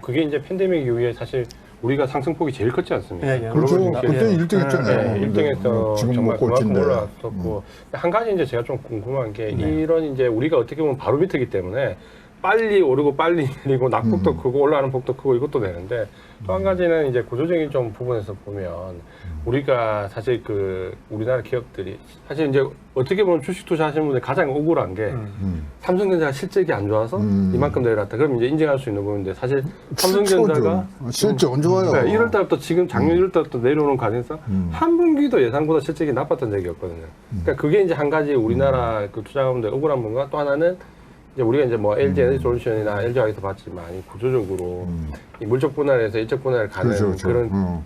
그게 이제 팬데믹 이후에 사실 우리가 상승폭이 제일 컸지 않습니까? 그렇죠. 그때 1등 했잖아요. 네, 1등에서 지금 정말 뭐 그만큼 꼴찌인데. 올라왔었고 한 가지 이제 제가 좀 궁금한 게 이런 이제 우리가 어떻게 보면 바로미터이기 때문에 빨리 오르고 빨리 내리고 낙폭도 크고 올라가는 폭도 크고 이것도 되는데 또 한 가지는 이제 구조적인 좀 부분에서 보면 우리가 사실 그 우리나라 기업들이 사실 이제 어떻게 보면 주식 투자하시는 분들 가장 억울한 게 삼성전자가 실적이 안 좋아서 이만큼 내려갔다. 그럼 이제 인정할 수 있는 부분인데 사실 삼성전자가 실적은 좋아요. 네, 1월 달부터 지금 작년 1월 달부터 내려오는 과정에서 한 분기도 예상보다 실적이 나빴던 적이 없거든요. 그러니까 그게 이제 한 가지 우리나라 그 투자자분들 억울한 부분과 또 하나는 이제 우리가 이제 뭐 LG 에너지 솔루션이나 LG 화학에서 봤지만 이 구조적으로 이 물적 분할에서 일적 분할을 가는 그렇죠.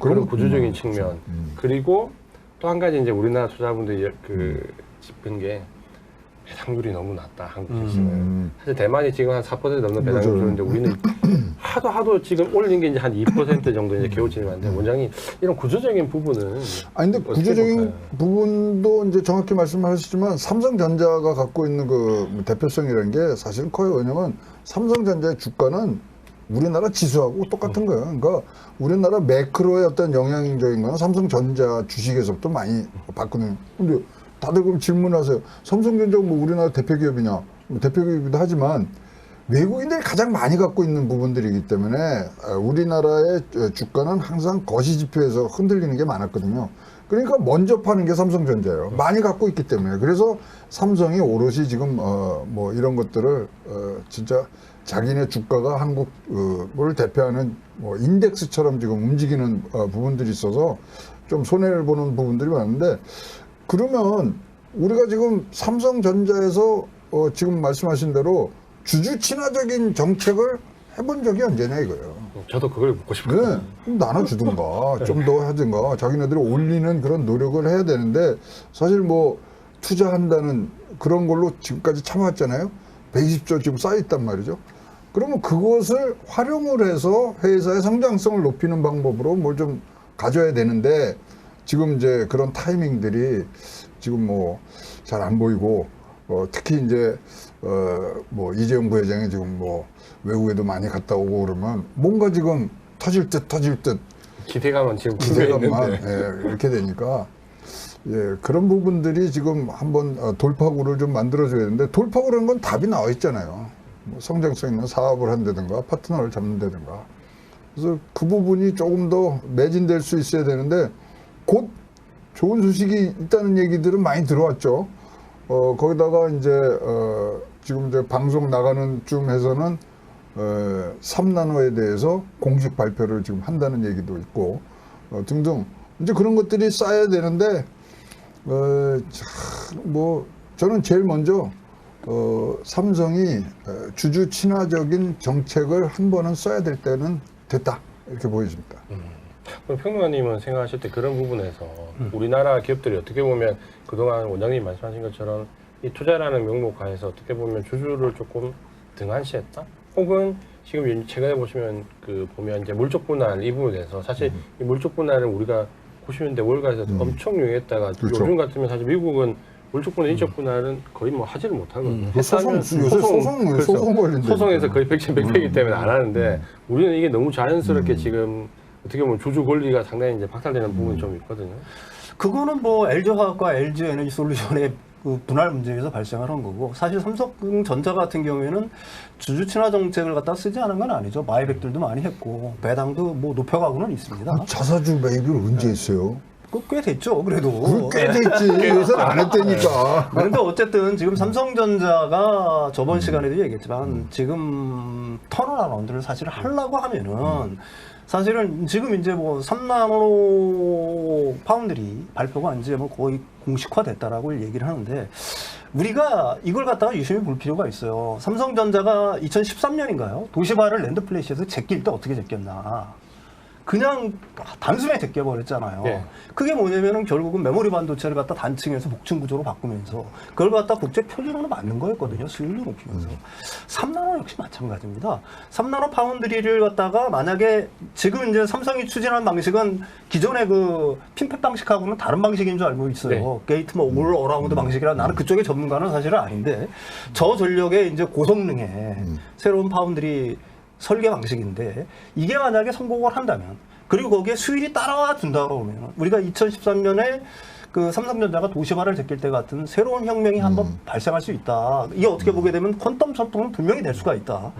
그런 구조적인 측면 그리고 또 한 가지 이제 우리나라 투자자분들이 그 짚은 게 배당률이 너무 낮다 한국 주식은 사실 대만이 지금 한 4% 넘는 배당률 주는데 우리는 하도 지금 올린 게 이제 한 2% 정도 이제 겨우 진입하는데 원장님 이런 구조적인 부분은 아니 근데 구조적인 부분도 이제 정확히 말씀하셨지만 삼성전자가 갖고 있는 그 대표성이라는 게 사실은 커요. 왜냐면 삼성전자의 주가는 우리나라 지수하고 똑같은 거예요. 그러니까 우리나라 매크로의 어떤 영향적인 건 삼성전자 주식에서부터 많이 봤거든요. 근데 다들 그럼 질문하세요. 삼성전자가 뭐 우리나라 대표 기업이냐? 뭐 대표 기업이기도 하지만 외국인들이 가장 많이 갖고 있는 부분들이기 때문에 우리나라의 주가는 항상 거시지표에서 흔들리는 게 많았거든요. 그러니까 먼저 파는 게 삼성전자예요. 많이 갖고 있기 때문에. 그래서 삼성이 오롯이 지금 뭐 이런 것들을 진짜 자기네 주가가 한국을 대표하는 뭐 인덱스처럼 지금 움직이는 부분들이 있어서 좀 손해를 보는 부분들이 많은데 그러면 우리가 지금 삼성전자에서 지금 말씀하신 대로 주주 친화적인 정책을 해본 적이 언제냐 이거예요. 저도 그걸 묻고 싶거든요. 네, 나눠주든가 좀 더 하든가 자기네들이 올리는 그런 노력을 해야 되는데 사실 뭐 투자한다는 그런 걸로 지금까지 참아왔잖아요. 120조 지금 쌓여있단 말이죠. 그러면 그것을 활용을 해서 회사의 성장성을 높이는 방법으로 뭘 좀 가져야 되는데 지금 이제 그런 타이밍들이 지금 뭐 잘 안 보이고 특히 이제 뭐 이재용 부회장이 지금 뭐 외국에도 많이 갔다 오고 그러면 뭔가 지금 터질 듯 기대감은 지금 기대감만 이렇게 되니까 예, 그런 부분들이 지금 한번 돌파구를 좀 만들어줘야 되는데 돌파구라는 건 답이 나와 있잖아요. 뭐 성장성 있는 사업을 한다든가 파트너를 잡는다든가 그래서 그 부분이 조금 더 매진될 수 있어야 되는데 곧 좋은 소식이 있다는 얘기들은 많이 들어왔죠. 거기다가 이제 지금 이제 방송 나가는 쯤 해서는 3나노에 대해서 공식 발표를 지금 한다는 얘기도 있고 등등 이제 그런 것들이 쌓여야 되는데 뭐 저는 제일 먼저 삼성이 주주 친화적인 정책을 한 번은 써야 될 때는 됐다 이렇게 보여집니다. 그럼 평론가님은 생각하실 때 그런 부분에서 우리나라 기업들이 어떻게 보면 그동안 원장님 말씀하신 것처럼 이 투자라는 명목 하에서 어떻게 보면 주주를 조금 등한시했다? 혹은 지금 최근에 보시면 보면 이제 물적 분할 이 부분에서 사실 이 물적 분할은 우리가 90년대 월가에서 엄청 유행했다가 그렇죠. 요즘 같으면 사실 미국은 물적 분할, 인적 분할은 거의 뭐 하지를 못하거든요. 소송 걸린다. 소송에서 거의 백전백패이기 때문에 안 하는데 우리는 이게 너무 자연스럽게 지금 어떻게 보면 주주 권리가 상당히 이제 박탈되는 부분이 좀 있거든요. 그거는 뭐 LG화학과 LG 에너지 솔루션의 그 분할 문제에서 발생하는 거고 사실 삼성전자 같은 경우에는 주주 친화 정책을 갖다 쓰지 않은 건 아니죠. 마이백들도 많이 했고 배당도 뭐 높여가고는 있습니다. 자사주 매입을 언제 했어요? 꽤 됐죠. 그래도. 꽤 됐지. 요새 안 했다니까. 그런데 어쨌든 지금 삼성전자가 저번 시간에도 얘기했지만 지금 턴어라운드를 사실 하려고 하면은 사실은 지금 이제 뭐 3나노 파운드리 발표가 이제 뭐 거의 공식화됐다라고 얘기를 하는데 우리가 이걸 갖다가 유심히 볼 필요가 있어요. 삼성전자가 2013년인가요? 도시바를 랜드플래시에서 제낄 때 어떻게 제꼈나. 그냥 단숨에 제껴버렸잖아요. 네. 그게 뭐냐면은 결국은 메모리 반도체를 갖다 단층에서 복층 구조로 바꾸면서 그걸 갖다 국제 표준으로 만든 거였거든요. 수율을 높이면서. 3나노 역시 마찬가지입니다. 3나노 파운드리를 갖다가 만약에 지금 이제 삼성이 추진하는 방식은 기존의 그 핀팻 방식하고는 다른 방식인 줄 알고 있어요. 네. 게이트 뭐 올 어라운드 방식이라 나는 그쪽의 전문가는 사실은 아닌데 저전력의 이제 고성능의 새로운 파운드리 설계 방식인데 이게 만약에 성공을 한다면 그리고 거기에 수율이 따라와 준다고 보면 우리가 2013년에 그 삼성전자가 도시화를 제낄 때 같은 새로운 혁명이 한번 발생할 수 있다. 이게 어떻게 보게 되면 퀀텀 점프는 분명히 될 수가 있다.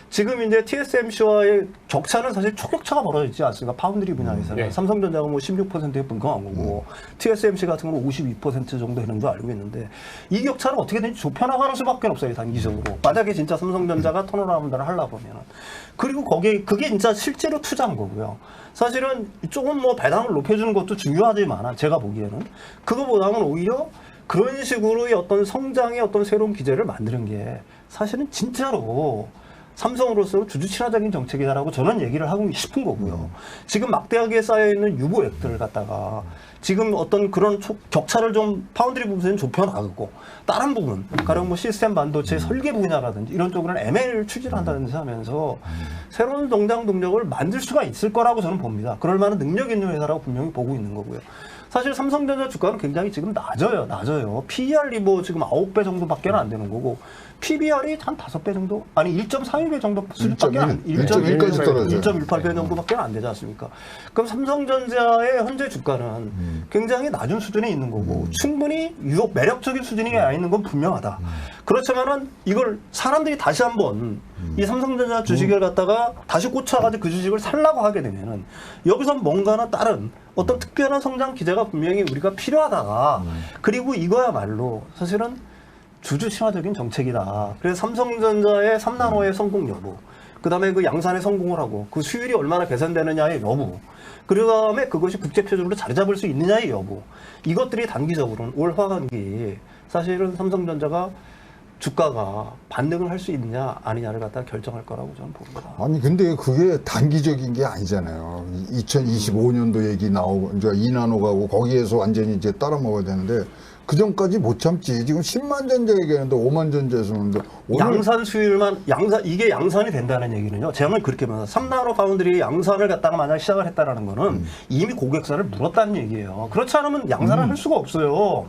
지금 이제 TSMC와의 격차는 사실 초격차가 벌어져 있지 않습니까? 파운드리 분야에서는. 네. 삼성전자가 뭐 16%에 분포한 거고, TSMC 같은 경우는 52% 정도 되는 줄 알고 있는데, 이 격차는 어떻게든지 좁혀나가는 수밖에 없어요, 단기적으로. 만약에 진짜 삼성전자가 턴어라운드를 하려고 하면. 그리고 거기에, 그게 진짜 실제로 투자인 거고요. 사실은 조금 뭐 배당을 높여주는 것도 중요하지만, 제가 보기에는. 그거보다는 오히려 그런 식으로의 어떤 성장의 어떤 새로운 기제를 만드는 게 사실은 진짜로 삼성으로서 주주 친화적인 정책이다라고 저는 얘기를 하고 싶은 거고요. 지금 막대하게 쌓여있는 유보액들을 갖다가 지금 어떤 그런 격차를 좀 파운드리 부분에는 좁혀나가고 다른 부분, 가령 뭐 시스템 반도체 설계 분야라든지 이런 쪽으로는 M&A를 추진한다든지 하면서 새로운 성장 동력을 만들 수가 있을 거라고 저는 봅니다. 그럴 만한 능력 있는 회사라고 분명히 보고 있는 거고요. 사실 삼성전자 주가는 굉장히 지금 낮아요. PER이 뭐 지금 9배 정도밖에 안 되는 거고, PBR이 한 5배 정도? 아니, 1.32배 정도 수준밖에 안, 1.1까지 떨어져요. 1.18배 정도밖에 안 되지 않습니까? 그럼 삼성전자의 현재 주가는 굉장히 낮은 수준에 있는 거고, 충분히 유혹, 매력적인 수준이 있는 건 분명하다. 그렇지만은 이걸 사람들이 다시 한번 이 삼성전자 주식을 갖다가 다시 꽂혀가지고 그 주식을 살라고 하게 되면은 여기서 뭔가나 다른 어떤 특별한 성장 기제가 분명히 우리가 필요하다가 그리고 이거야말로 사실은 주주 친화적인 정책이다. 그래서 삼성전자의 3나노의 성공 여부, 그 다음에 그 양산의 성공을 하고 그 수율이 얼마나 개선되느냐의 여부, 그 다음에 그것이 국제 표준으로 자리 잡을 수 있느냐의 여부, 이것들이 단기적으로는 올 하반기 사실은 삼성전자가 주가가 반등을 할 수 있느냐 아니냐를 갖다 결정할 거라고 저는 봅니다. 아니 근데 그게 단기적인 게 아니잖아요. 2025년도 얘기 나오고 이제 2나노 가고 거기에서 완전히 이제 따라 먹어야 되는데 그 전까지 못 참지. 지금 10만 전자 얘기하는데 5만 전자에서 오는데 양산 수율만 이게 양산이 된다는 얘기는요. 제가 그렇게 봐요. 3나노 파운드리 양산을 갖다가 만약 시작을 했다라는 거는 이미 고객사를 물었다는 얘기예요. 그렇지 않으면 양산을 할 수가 없어요.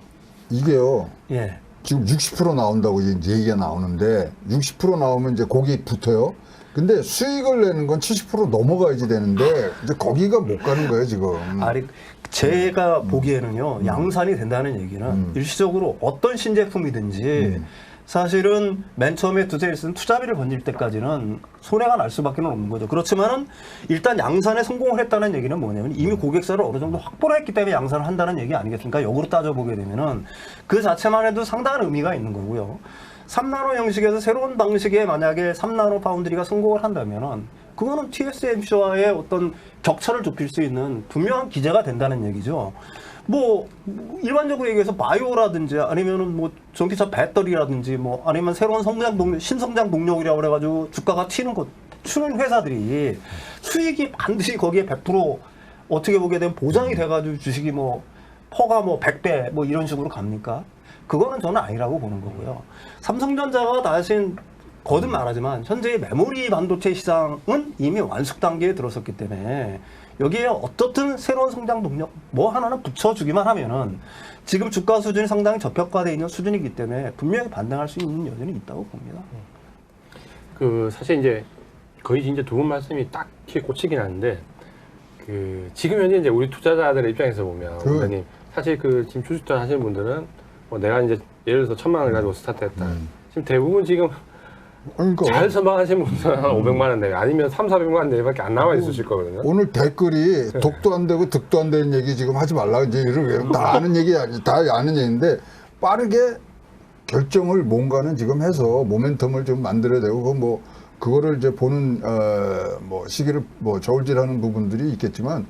이게요. 예. 지금 60% 나온다고 이제 얘기가 나오는데 60% 나오면 이제 거기 붙어요. 근데 수익을 내는 건 70% 넘어가야지 되는데 이제 거기가 못 가는 거예요 지금. 아니 제가 보기에는요 양산이 된다는 얘기는 일시적으로 어떤 신제품이든지 사실은 맨 처음에 투자비를 건질 때까지는 손해가 날 수밖에 없는 거죠. 그렇지만은 일단 양산에 성공을 했다는 얘기는 뭐냐면 이미 고객사를 어느 정도 확보를 했기 때문에 양산을 한다는 얘기 아니겠습니까? 역으로 따져보게 되면은 그 자체만 해도 상당한 의미가 있는 거고요. 3나노 형식에서 새로운 방식의 만약에 3나노 파운드리가 성공을 한다면은 그거는 TSMC와의 어떤 격차를 좁힐 수 있는 분명한 기제가 된다는 얘기죠. 뭐 일반적으로 얘기해서 바이오라든지 아니면은 뭐 전기차 배터리라든지 뭐 아니면 새로운 성장 동력, 신성장 동력이라고 그래가지고 주가가 튀는 회사들이 수익이 반드시 거기에 100% 어떻게 보게 되면 보장이 돼가지고 주식이 뭐 퍼가 뭐 100배 뭐 이런 식으로 갑니까? 그거는 저는 아니라고 보는 거고요. 삼성전자가 다시 거듭 말하지만 현재의 메모리 반도체 시장은 이미 완숙 단계에 들어섰기 때문에 여기에 어떻든 새로운 성장 동력 뭐 하나는 붙여주기만 하면은 지금 주가 수준이 상당히 저평가되어 있는 수준이기 때문에 분명히 반등할 수 있는 여전히 있다고 봅니다. 그 사실 이제 거의 이제 두 분 말씀이 딱히 꽂히긴 하는데 그 지금 현재 이제 우리 투자자들의 입장에서 보면 원장님 사실 그 지금 주식 투자 하시는 분들은 뭐 내가 이제 예를 들어서 1,000만 원을 가지고 스타트했다. 지금 대부분 지금 그러니까 잘 선방하신 분들은 한 500만 원 내외 아니면 3,400만 원 내외밖에 안 나와 있으실 거거든요. 오늘 댓글이 독도 안 되고 득도 안 되는 얘기 지금 하지 말라 이제 이러고 다 아는 얘기 다 아는 얘기인데 빠르게 결정을 뭔가는 지금 해서 모멘텀을 좀 만들어야 되고 그거를 이제 보는 뭐 시기를 뭐 저울질하는 부분들이 있겠지만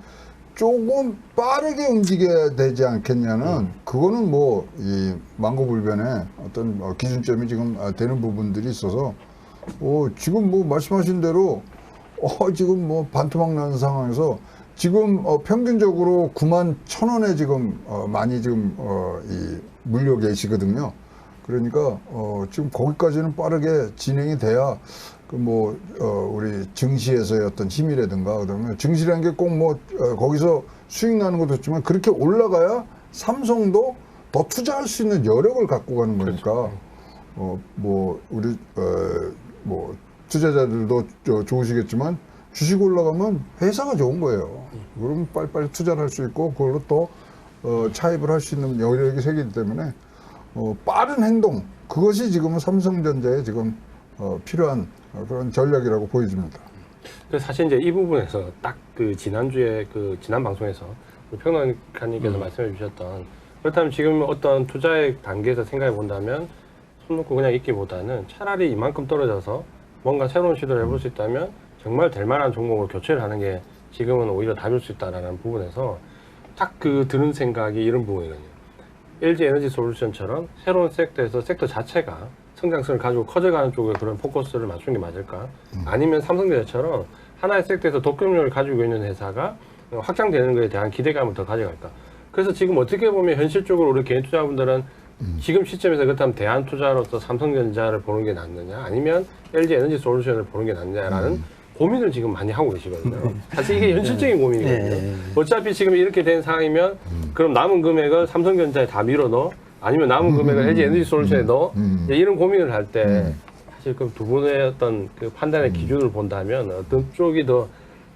조금 빠르게 움직여야 되지 않겠냐는 그거는 뭐 이 망고불변의 어떤 기준점이 지금 되는 부분들이 있어서 지금 뭐 말씀하신 대로 지금 뭐 반토막 나는 상황에서 지금 평균적으로 91,000원에 지금 많이 지금 이 물려 계시거든요. 그러니까 지금 거기까지는 빠르게 진행이 돼야 우리 증시에서의 어떤 힘이라든가 그다음에 증시라는 게 꼭 거기서 수익 나는 것도 좋지만 그렇게 올라가야 삼성도 더 투자할 수 있는 여력을 갖고 가는 거니까 우리 투자자들도 좋으시겠지만 주식 올라가면 회사가 좋은 거예요. 그럼 빨리빨리 투자를 할 수 있고 그걸로 또 차입을 할 수 있는 여력이 생기기 때문에 빠른 행동 그것이 지금은 삼성전자에 지금 필요한 그런 전략이라고 보여집니다. 그래서 사실 이제 이 부분에서 딱 그 지난주에 그 지난 방송에서 평론가님께서 말씀해 주셨던 그렇다면 지금 어떤 투자의 단계에서 생각해 본다면 손 놓고 그냥 있기보다는 차라리 이만큼 떨어져서 뭔가 새로운 시도를 해볼 수 있다면 정말 될 만한 종목으로 교체를 하는 게 지금은 오히려 답일 수 있다라는 부분에서 딱 그 드는 생각이 이런 부분이거든요. LG 에너지 솔루션처럼 새로운 섹터에서 섹터 자체가 성장성을 가지고 커져가는 쪽에 그런 포커스를 맞추는 게 맞을까? 아니면 삼성전자처럼 하나의 섹터에서 독점력을 가지고 있는 회사가 확장되는 것에 대한 기대감을 더 가져갈까? 그래서 지금 어떻게 보면 현실적으로 우리 개인 투자분들은 지금 시점에서 그렇다면 대안 투자로서 삼성전자를 보는 게 낫느냐 아니면 LG 에너지 솔루션을 보는 게 낫느냐라는 고민을 지금 많이 하고 계시거든요. 사실 이게 현실적인 고민이거든요. 어차피 지금 이렇게 된 상황이면 그럼 남은 금액을 삼성전자에 다 밀어 넣어 아니면 남은 금액을 LG 에너지 솔루션에 넣어 이런 고민을 할 때 사실 그럼 두 분의 어떤 그 판단의 기준을 본다면 어떤 쪽이 더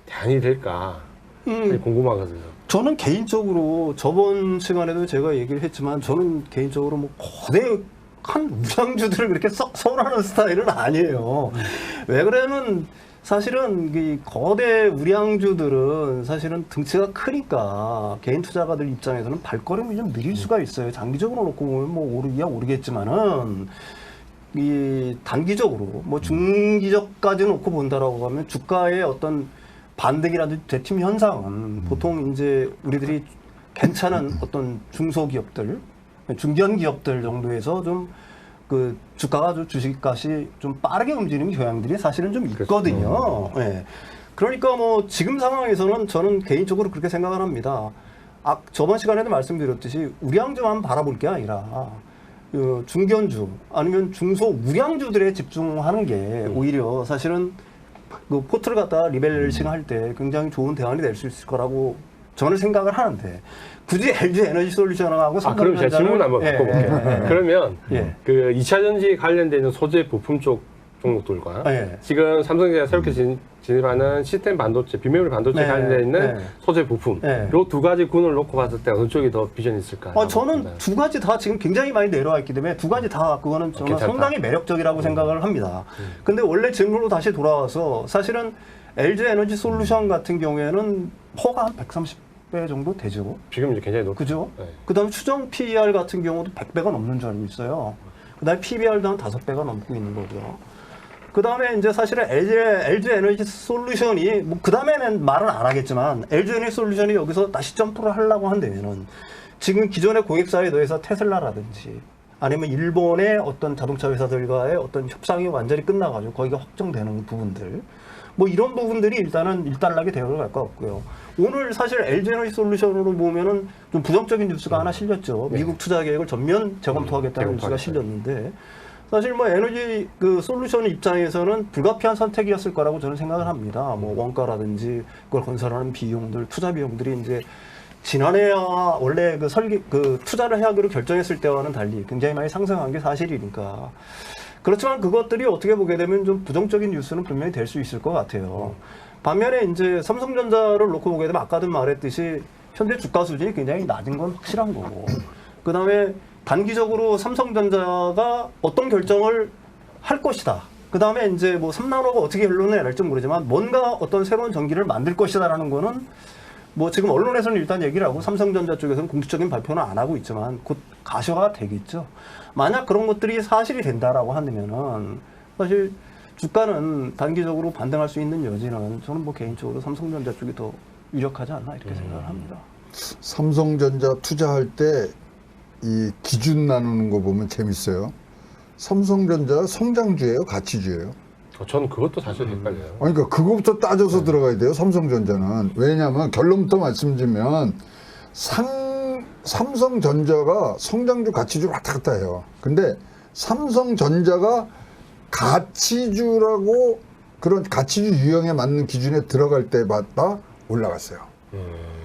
대안이 될까 사실 궁금하거든요. 저는 개인적으로 저번 시간에도 제가 얘기를 했지만 저는 개인적으로 뭐 거대한 우량주들을 그렇게 썩 선호하는 스타일은 아니에요. 왜 그러면 사실은 이 거대 우량주들은 사실은 등치가 크니까 개인 투자가들 입장에서는 발걸음이 좀 느릴 수가 있어요. 장기적으로 놓고 보면 뭐 오르기야 오르겠지만은 이 단기적으로 뭐 중기적까지 놓고 본다라고 하면 주가의 어떤 반등이라든지 되팀 현상은 보통 이제 우리들이 괜찮은 어떤 중소기업들, 중견기업들 정도에서 좀 그 주가가 주식값이 좀 빠르게 움직이는 경향들이 사실은 좀 있거든요. 예. 그러니까 뭐 지금 상황에서는 저는 개인적으로 그렇게 생각을 합니다. 저번 시간에도 말씀드렸듯이 우량주만 바라볼 게 아니라 중견주 아니면 중소 우량주들에 집중하는 게 오히려 사실은 그 포트를 갖다 리밸싱 할 때 굉장히 좋은 대안이 될 수 있을 거라고 저는 생각을 하는데 굳이 LG 에너지 솔루션하고 그럼 제가 질문 한번 바꿔볼게요. 그러면 그 2차 전지 관련된 있는 소재 부품 쪽 종목들과 지금 삼성전자가 새롭게 진입하는 시스템 반도체, 비메모리 반도체 관련돼 있는 소재 부품 이 두 가지 군을 놓고 봤을 때 어느 쪽이 더 비전이 있을까요? 저는 두 가지 다 지금 굉장히 많이 내려와 있기 때문에 두 가지 다 그거는 저는 상당히 매력적이라고 생각을 합니다. 근데 원래 질문으로 다시 돌아와서 사실은 LG 에너지 솔루션 같은 경우에는 퍼가 한 130배 정도 되죠. 지금 이제 굉장히 높죠. 그죠? 그 다음에 추정 PER 같은 경우도 100배가 넘는 줄 알고 있어요. 그 다음에 PBR도 한 5배가 넘고 있는 거고요. 그 다음에 이제 사실은 LG 에너지 솔루션이, 뭐, 그 다음에는 말은 안 하겠지만, LG 에너지 솔루션이 여기서 다시 점프를 하려고 한다면은, 지금 기존의 고객사에 더해서 테슬라라든지, 아니면 일본의 어떤 자동차 회사들과의 어떤 협상이 완전히 끝나가지고 거기가 확정되는 부분들, 뭐 이런 부분들이 일단은 일단락이 되어갈 것 같고요. 오늘 사실 LG 에너지 솔루션으로 보면은 좀 부정적인 뉴스가 하나 실렸죠. 미국 투자 계획을 전면 재검토하겠다는 뉴스가 실렸는데, 사실 뭐 에너지 그 솔루션 입장에서는 불가피한 선택이었을 거라고 저는 생각을 합니다. 뭐 원가라든지 그걸 건설하는 비용들, 투자 비용들이 이제 지난해와 원래 그 투자를 하기로 결정했을 때와는 달리 굉장히 많이 상승한 게 사실이니까. 그렇지만 그것들이 어떻게 보게 되면 좀 부정적인 뉴스는 분명히 될 수 있을 것 같아요. 반면에 이제 삼성전자를 놓고 보게 되면 아까도 말했듯이 현재 주가 수준이 굉장히 낮은 건 확실한 거고. 그 다음에 단기적으로 삼성전자가 어떤 결정을 할 것이다. 그 다음에 이제 뭐 3나노가 어떻게 결론을 낼지 모르지만 뭔가 어떤 새로운 전기를 만들 것이다라는 거는 뭐 지금 언론에서는 일단 얘기를 하고 삼성전자 쪽에서는 공식적인 발표는 안 하고 있지만 곧 가셔가 되겠죠. 만약 그런 것들이 사실이 된다라고 한다면은 사실 주가는 단기적으로 반등할 수 있는 여지는 저는 뭐 개인적으로 삼성전자 쪽이 더 유력하지 않나 이렇게 생각을 합니다. 삼성전자 투자할 때 이 기준 나누는 거 보면 재밌어요. 삼성전자 성장주예요, 가치주예요? 저는 그것도 사실 헷갈려요. 그러니까 그거부터 따져서 들어가야 돼요, 삼성전자는. 왜냐하면 결론부터 말씀드리면 삼성전자가 성장주, 가치주 왔다 갔다 해요. 근데 삼성전자가 가치주라고 그런 가치주 유형에 맞는 기준에 들어갈 때마다 올라갔어요.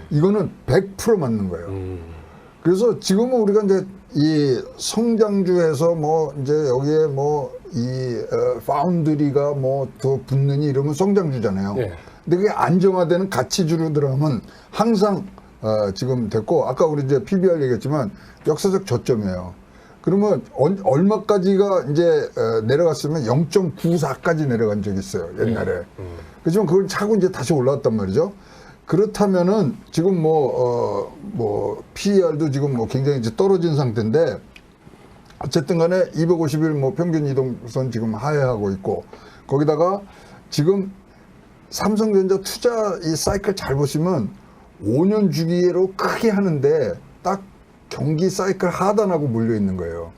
이거는 100% 맞는 거예요. 그래서 지금은 우리가 이제 이 성장주에서 뭐 이제 여기에 뭐 이 파운드리가 뭐 더 붙느니 이러면 성장주잖아요. 네. 근데 그게 안정화되는 가치주로 들어가면 항상 지금 됐고 아까 우리 이제 PBR 얘기했지만 역사적 저점이에요. 그러면 얼마까지가 이제 내려갔으면 0.94까지 내려간 적이 있어요. 옛날에. 그렇지만 그걸 차고 이제 다시 올라왔단 말이죠. 그렇다면은 지금 뭐 PER도 지금 뭐 굉장히 이제 떨어진 상태인데 어쨌든 간에 250일 뭐 평균 이동선 지금 하회하고 있고 거기다가 지금 삼성전자 투자 이 사이클 잘 보시면 5년 주기로 크게 하는데 딱 경기 사이클 하단하고 몰려 있는 거예요.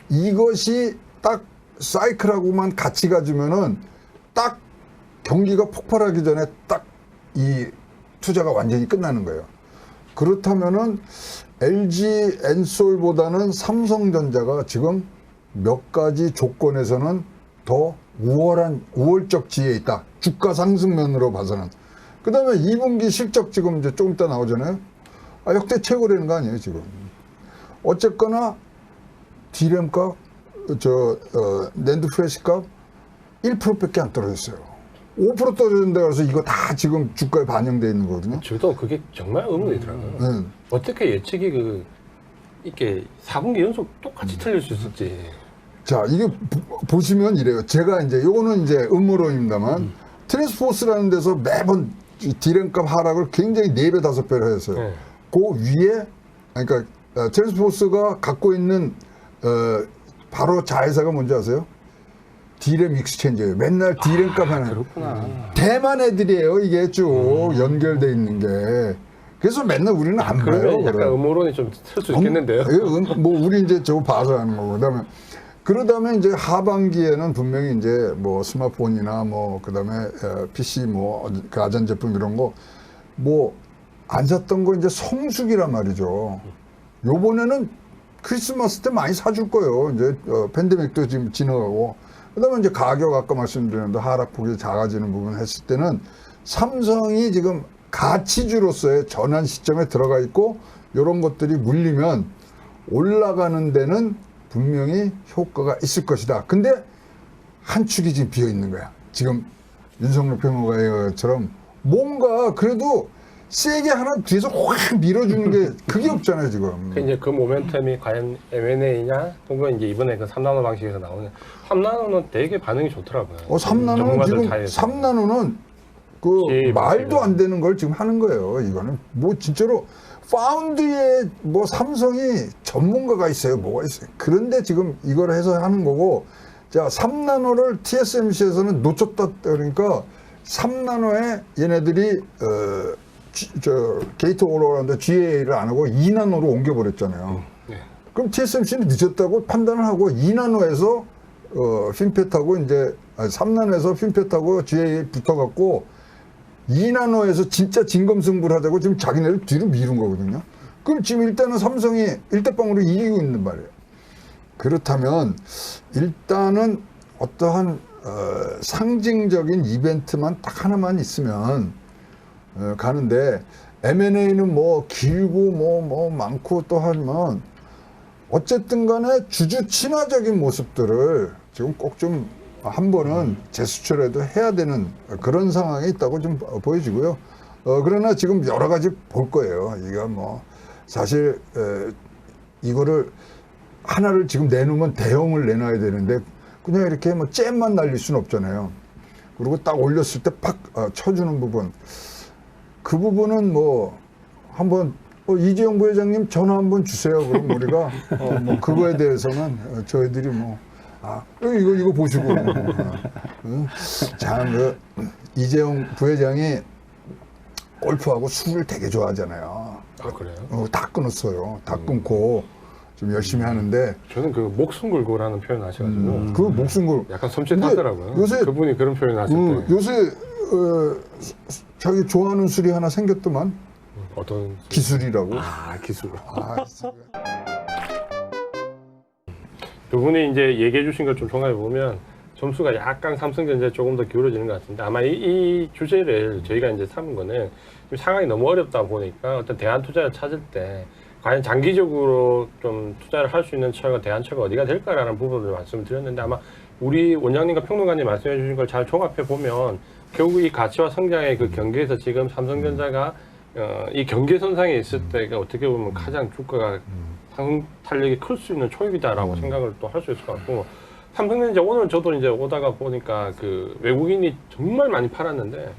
이것이 딱 사이클하고만 같이 가주면은 딱 경기가 폭발하기 전에 딱 이 투자가 완전히 끝나는 거예요. 그렇다면은 LG 엔솔보다는 삼성전자가 지금 몇 가지 조건에서는 더 우월적 지혜에 있다. 주가 상승면으로 봐서는. 그 다음에 2분기 실적 지금 이제 조금 이따 나오잖아요. 역대 최고라는 거 아니에요, 지금. 어쨌거나 D램 값, 낸드 프레시 값 1%밖에 안 떨어졌어요. 5% 떨어진다 그래서 이거 다 지금 주가에 반영되어 있는 거거든요. 저도 그게 정말 의문이더라고요. 어떻게 예측이 이렇게 4분기 연속 똑같이 틀릴 수 있을지. 자, 이게 보시면 이래요. 제가 이제 요거는 이제 음모론입니다만 트랜스포스라는 데서 매번 D램 값 하락을 굉장히 4배, 5배로 했어요. 네. 그 위에 그러니까 트랜스포스가 갖고 있는 바로 자회사가 뭔지 아세요? D램 익스체인지예요. 맨날 D램 값 하는. 그렇구나. 대만 애들이에요. 이게 쭉 연결돼 있는 게. 그래서 맨날 우리는 안 봐요. 그러면 약간 그래. 음모론이 좀 쓸 수 있겠는데요. 뭐 우리 이제 저거 봐서 하는 거고. 그러다면 이제 하반기에는 분명히 이제 뭐 스마트폰이나 뭐 그다음에 PC 뭐 가전제품 이런 거 뭐 안 샀던 거 이제 성수기란 말이죠. 요번에는 크리스마스 때 많이 사줄 거예요. 이제 팬데믹도 지금 지나가고. 그다음에 이제 가격 아까 말씀드렸는데 하락폭이 작아지는 부분 했을 때는 삼성이 지금 가치주로서의 전환 시점에 들어가 있고 이런 것들이 물리면 올라가는 데는 분명히 효과가 있을 것이다. 근데 한 축이 지금 비어 있는 거야. 지금 윤석열 평론가처럼 뭔가 그래도 세게 하나 뒤에서 확 밀어주는 게 그게 없잖아요, 지금. 이제 그 모멘텀이 과연 M&A냐, 혹은 이제 이번에 그 3나노 방식에서 나오는 3나노는 되게 반응이 좋더라고요. 3나노는 지금 사이에서. 3나노는 그 말도 안 되는 걸 지금 하는 거예요. 이거는 뭐 진짜로 파운드에 뭐 삼성이 전문가가 있어요, 뭐가 있어요. 그런데 지금 이걸 해서 하는 거고, 자 3나노를 TSMC에서는 놓쳤다 그러니까 3나노에 얘네들이 게이트 올라오는데 GA를 안 하고 2나노로 옮겨버렸잖아요. 네. 그럼 TSMC는 늦었다고 판단을 하고 2나노에서 핀팻하고 이제 3나노에서 핀팻하고 GA 붙어갖고 2나노에서 진짜 진검승부를 하자고 지금 자기네를 뒤로 미룬 거거든요. 그럼 지금 일단은 삼성이 1대0으로 이기고 있는 말이에요. 그렇다면 일단은 어떠한 상징적인 이벤트만 딱 하나만 있으면 가는데 M&A는 뭐 길고 뭐 많고 또 하면 어쨌든 간에 주주 친화적인 모습들을 지금 꼭 좀 한 번은 재수출해도 해야 되는 그런 상황에 있다고 좀 보여지고요. 그러나 지금 여러 가지 볼 거예요. 이거 뭐 사실 이거를 하나를 지금 내놓으면 대형을 내놔야 되는데 그냥 이렇게 뭐 잼만 날릴 수는 없잖아요. 그리고 딱 올렸을 때 팍 쳐주는 부분. 그 부분은 뭐 한번 이재용 부회장님 전화 한번 주세요. 그럼 우리가 뭐 그거에 대해서는 저희들이 뭐 이거 보시고 참 이재용 부회장이 골프하고 술을 되게 좋아하잖아요. 아 그래요? 다 끊었어요. 다 끊고 좀 열심히 하는데 저는 그 목숨 걸고라는 표현 하셔가지고 그 목숨 걸 약간 섬찟하더라고요. 요새 그분이 그런 표현 하실 때 요새 자기 좋아하는 술이 하나 생겼더만 어떤 기술이라고. 기술. 진짜. 두 분이 이제 얘기해 주신 걸 좀 종합해 보면 점수가 약간 삼성전자에 조금 더 기울어지는 것 같은데 아마 이 주제를 저희가 이제 삼은 거는 지금 상황이 너무 어렵다 보니까 어떤 대안 투자를 찾을 때 과연 장기적으로 좀 투자를 할 수 있는 처가 대안처가 어디가 될까라는 부분을 말씀을 드렸는데 아마 우리 원장님과 평론가님 말씀해 주신 걸 잘 종합해 보면 결국 이 가치와 성장의 그 경계에서 지금 삼성전자가 이 경계선상에 있을 때가 어떻게 보면 가장 주가가 상승 탄력이 클 수 있는 초입이다라고 생각을 또 할 수 있을 것 같고 삼성전자 오늘 저도 이제 오다가 보니까 그 외국인이 정말 많이 팔았는데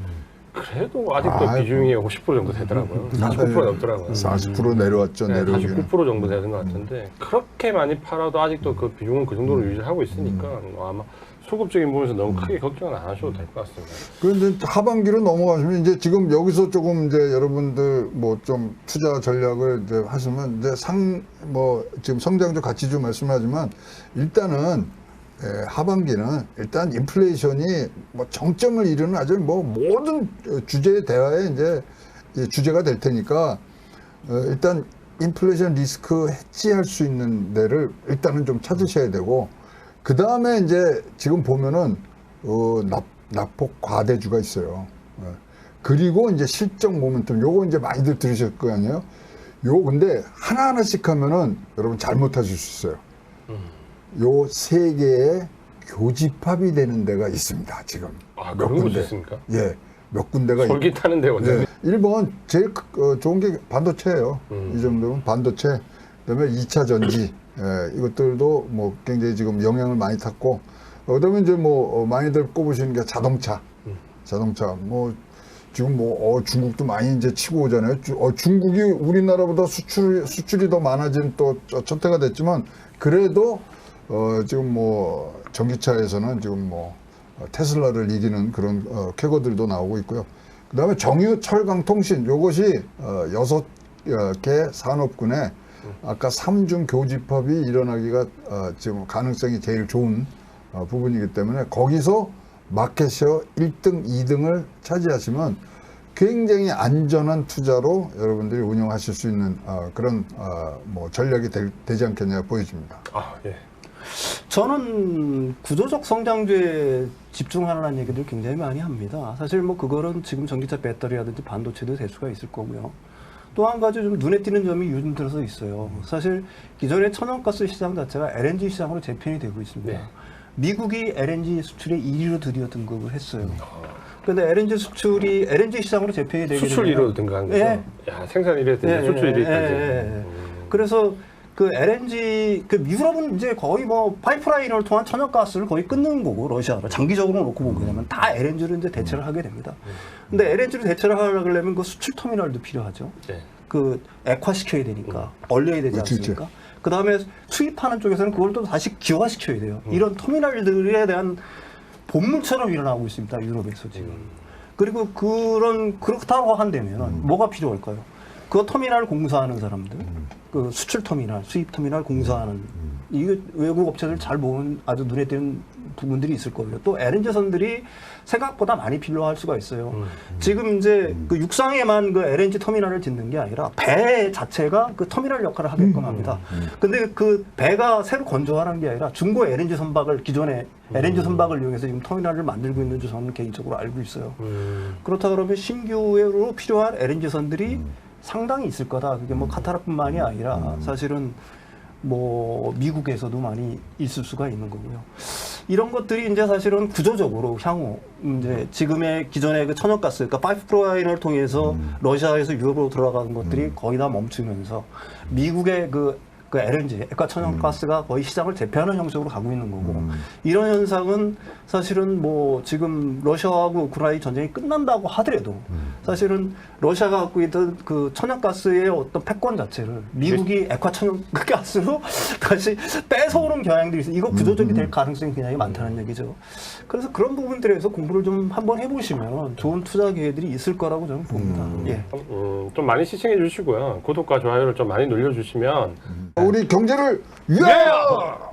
그래도 아직도 비중이 50% 정도 되더라고요. 49% 넘더라고요. 40% 내려왔죠. 네, 내려오기는. 49% 정도 되는 것 같은데 그렇게 많이 팔아도 아직도 그 비중은 그 정도로 유지하고 있으니까 아마 수급적인 부분에서 너무 크게 걱정은 안 하셔도 될 것 같습니다. 그런데 하반기로 넘어가시면 이제 지금 여기서 조금 이제 여러분들 뭐 좀 투자 전략을 이제 하시면 이제 지금 성장적 가치 좀 말씀하지만 일단은 하반기는 일단 인플레이션이 뭐 정점을 이루는 아주 뭐 모든 주제의 대화에 이제 주제가 될 테니까 일단 인플레이션 리스크 해지할 수 있는 데를 일단은 좀 찾으셔야 되고 그 다음에 이제 지금 보면은 낙폭 과대주가 있어요. 그리고 이제 실적 모멘텀 요거 이제 많이들 들으실 거 아니에요. 요 근데 하나하나씩 하면은 여러분 잘못하실 수 있어요. 요 세 개의 교집합이 되는 데가 있습니다. 지금 몇 그런 곳이 군데. 있습니까? 예, 몇 군데가 솔깃하는데 원장님. 예, 1번 제일 좋은 게 반도체예요. 이 정도면 반도체. 그다음에 2차 전지 이것들도 뭐 굉장히 지금 영향을 많이 탔고 그다음에 이제 뭐 많이들 꼽으시는 게 자동차. 자동차 뭐 지금 뭐 중국도 많이 이제 치고 오잖아요. 중국이 우리나라보다 수출이 더 많아진 또 첫 해가 됐지만 그래도 지금 뭐 전기차에서는 지금 뭐 테슬라를 이기는 그런 쾌거들도 나오고 있고요. 그다음에 정유, 철강, 통신 요것이 6개 산업군에 아까 3중 교집합이 일어나기가 지금 가능성이 제일 좋은 부분이기 때문에 거기서 마켓쉐어 1등, 2등을 차지하시면 굉장히 안전한 투자로 여러분들이 운영하실 수 있는 그런 뭐 전략이 되지 않겠냐 보여집니다. 예. 저는 구조적 성장주에 집중하라는 얘기들 굉장히 많이 합니다. 사실 뭐 그거는 지금 전기차 배터리라든지 반도체도 될 수가 있을 거고요. 또 한 가지 좀 눈에 띄는 점이 요즘 들어서 있어요. 사실 기존의 천연가스 시장 자체가 LNG 시장으로 재편이 되고 있습니다. 네. 미국이 LNG 수출에 1위로 드디어 등극을 했어요. 근데 LNG 시장으로 재편이 되게 수출 되면 1위로 등극한 거죠? 예. 야, 생산 1위 했더니 수출 1위까지. 그래서 그 LNG 유럽은 이제 거의 뭐 파이프라인을 통한 천연가스를 거의 끊는 거고 러시아로 장기적으로 놓고 보게 되면 다 LNG를 이제 대체를 하게 됩니다. 근데 LNG를 대체를 하려면 그 수출 터미널도 필요하죠. 네. 그 액화시켜야 되니까 얼려야 되지 않습니까? 그 다음에 수입하는 쪽에서는 그걸 또 다시 기화시켜야 돼요. 이런 터미널들에 대한 본물처럼 일어나고 있습니다. 유럽에서 지금. 그리고 그렇다고 한다면 뭐가 필요할까요? 그 터미널 공사하는 사람들, 그 수출 터미널, 수입 터미널 공사하는 이거 외국 업체들 잘 보면 아주 눈에 띄는 부분들이 있을 거고요. 또 LNG선들이 생각보다 많이 필요할 수가 있어요. 지금 이제 그 육상에만 그 LNG 터미널을 짓는 게 아니라 배 자체가 그 터미널 역할을 하게끔 합니다. 근데 그 배가 새로 건조하는 게 아니라 중고 LNG 선박을 기존에 LNG 선박을 이용해서 지금 터미널을 만들고 있는 줄 저는 개인적으로 알고 있어요. 그렇다 그러면 신규로 필요한 LNG 선들이 상당히 있을 거다. 그게 뭐 카타르뿐만이 아니라 사실은 뭐 미국에서도 많이 있을 수가 있는 거고요. 이런 것들이 이제 사실은 구조적으로 향후 이제 지금의 기존의 그 천연가스, 그러니까 파이프라인을 통해서 러시아에서 유럽으로 들어가는 것들이 거의 다 멈추면서 미국의 그 LNG, 액화 천연가스가 거의 시장을 대표하는 형식으로 가고 있는 거고 이런 현상은 사실은 뭐 지금 러시아하고 우크라이나 전쟁이 끝난다고 하더라도 사실은 러시아가 갖고 있던 그 천연가스의 어떤 패권 자체를 미국이 액화 천연가스로 다시 뺏어오는 경향들이 있어요. 이거 구조적이 될 가능성이 굉장히 많다는 얘기죠. 그래서 그런 부분들에서 공부를 좀 한번 해보시면 좋은 투자 기회들이 있을 거라고 저는 봅니다. 예. 좀 많이 시청해 주시고요. 구독과 좋아요를 좀 많이 눌러주시면 우리 경제를 위하여!